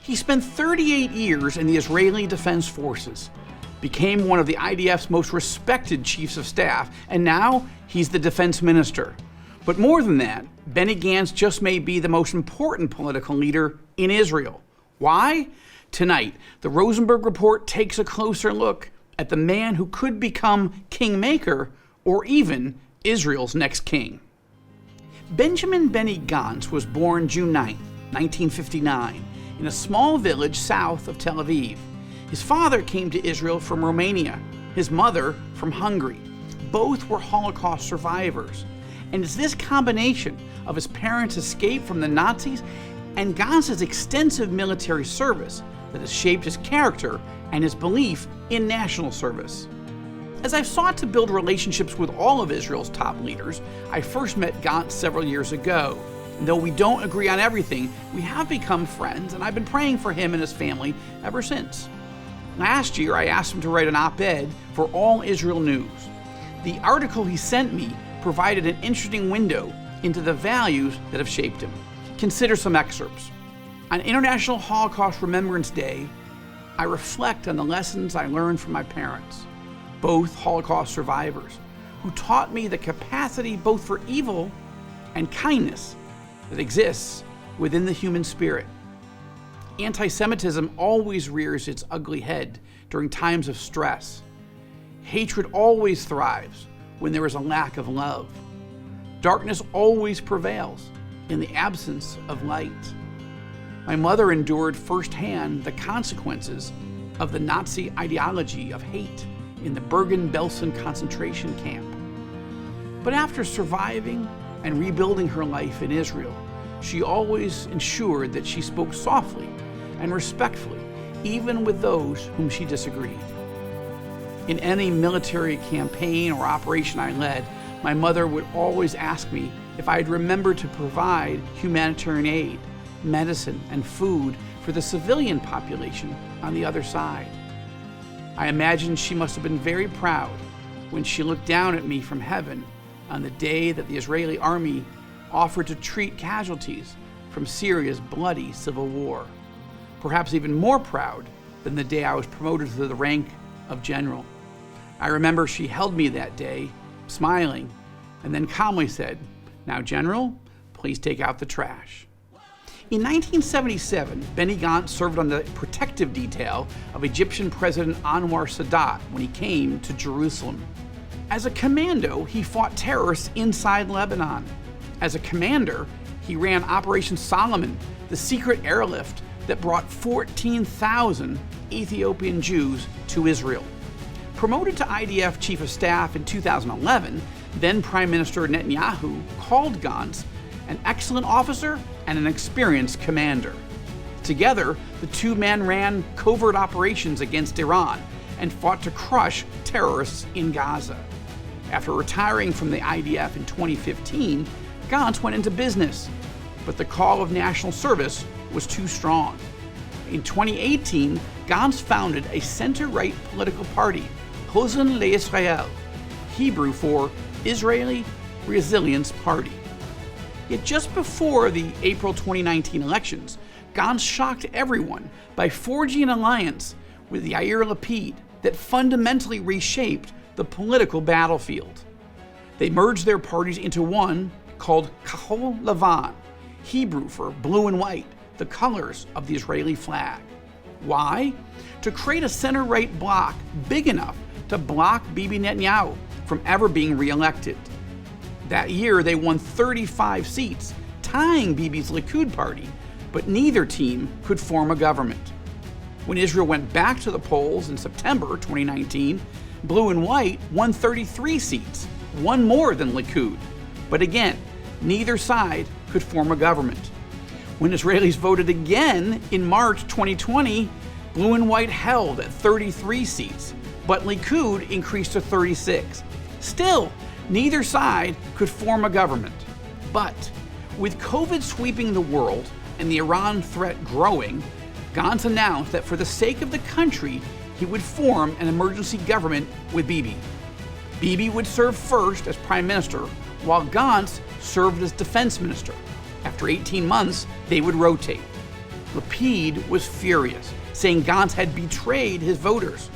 He spent 38 years in the Israeli Defense Forces, became one of the IDF's most respected chiefs of staff, and now he's the defense minister. But more than that, Benny Gantz just may be the most important political leader in Israel. Why? Tonight, the Rosenberg Report takes a closer look at the man who could become kingmaker or even Israel's next king. Benjamin Benny Gantz was born June 9, 1959, in a small village south of Tel Aviv. His father came to Israel from Romania, his mother from Hungary. Both were Holocaust survivors. And it's this combination of his parents' escape from the Nazis and Gantz's extensive military service that has shaped his character and his belief in national service. As I've sought to build relationships with all of Israel's top leaders, I first met Gantz several years ago. And though we don't agree on everything, we have become friends, and I've been praying for him and his family ever since. Last year, I asked him to write an op-ed for All Israel News. The article he sent me provided an interesting window into the values that have shaped him. Consider some excerpts. On International Holocaust Remembrance Day, I reflect on the lessons I learned from my parents, both Holocaust survivors, who taught me the capacity both for evil and kindness that exists within the human spirit. Anti-Semitism always rears its ugly head during times of stress. Hatred always thrives when there is a lack of love. Darkness always prevails in the absence of light. My mother endured firsthand the consequences of the Nazi ideology of hate in the Bergen-Belsen concentration camp. But after surviving and rebuilding her life in Israel, she always ensured that she spoke softly and respectfully, even with those whom she disagreed. In any military campaign or operation I led, my mother would always ask me if I'd remember to provide humanitarian aid, medicine, and food for the civilian population on the other side. I imagine she must have been very proud when she looked down at me from heaven on the day that the Israeli army offered to treat casualties from Syria's bloody civil war. Perhaps even more proud than the day I was promoted to the rank of general. I remember she held me that day, smiling, and then calmly said, "Now, General, please take out the trash." In 1977, Benny Gantz served on the protective detail of Egyptian President Anwar Sadat when he came to Jerusalem. As a commando, he fought terrorists inside Lebanon. As a commander, he ran Operation Solomon, the secret airlift that brought 14,000 Ethiopian Jews to Israel. Promoted to IDF Chief of Staff in 2011, then Prime Minister Netanyahu called Gantz an excellent officer and an experienced commander. Together, the two men ran covert operations against Iran and fought to crush terrorists in Gaza. After retiring from the IDF in 2015, Gantz went into business, but the call of national service was too strong. In 2018, Gantz founded a center-right political party, Hosen LeIsrael, Hebrew for Israeli Resilience Party. Yet just before the April 2019 elections, Gantz shocked everyone by forging an alliance with Yair Lapid that fundamentally reshaped the political battlefield. They merged their parties into one called Kahol Lavan, Hebrew for blue and white, the colors of the Israeli flag. Why? To create a center-right bloc big enough to block Bibi Netanyahu from ever being re-elected. That year, they won 35 seats, tying Bibi's Likud party, but neither team could form a government. When Israel went back to the polls in September 2019, blue and white won 33 seats, one more than Likud. But again, neither side could form a government. When Israelis voted again in March 2020, blue and white held at 33 seats, but Likud increased to 36. Still, neither side could form a government. But with COVID sweeping the world and the Iran threat growing, Gantz announced that for the sake of the country, he would form an emergency government with Bibi. Bibi would serve first as prime minister, while Gantz served as defense minister. After 18 months, they would rotate. Lapid was furious, saying Gantz had betrayed his voters.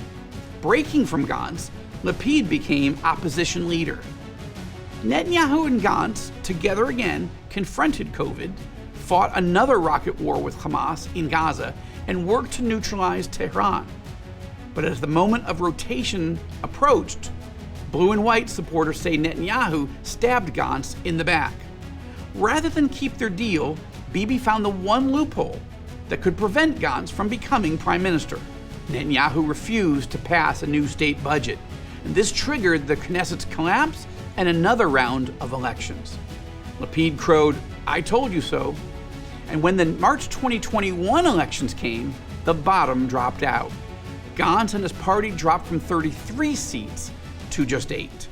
Breaking from Gantz, Lapid became opposition leader. Netanyahu and Gantz, together again, confronted COVID, fought another rocket war with Hamas in Gaza, and worked to neutralize Tehran. But as the moment of rotation approached, blue and white supporters say Netanyahu stabbed Gantz in the back. Rather than keep their deal, Bibi found the one loophole that could prevent Gantz from becoming prime minister. Netanyahu refused to pass a new state budget, and this triggered the Knesset's collapse and another round of elections. Lapid crowed, "I told you so." And when the March 2021 elections came, the bottom dropped out. Gantz and his party dropped from 33 seats to just 8.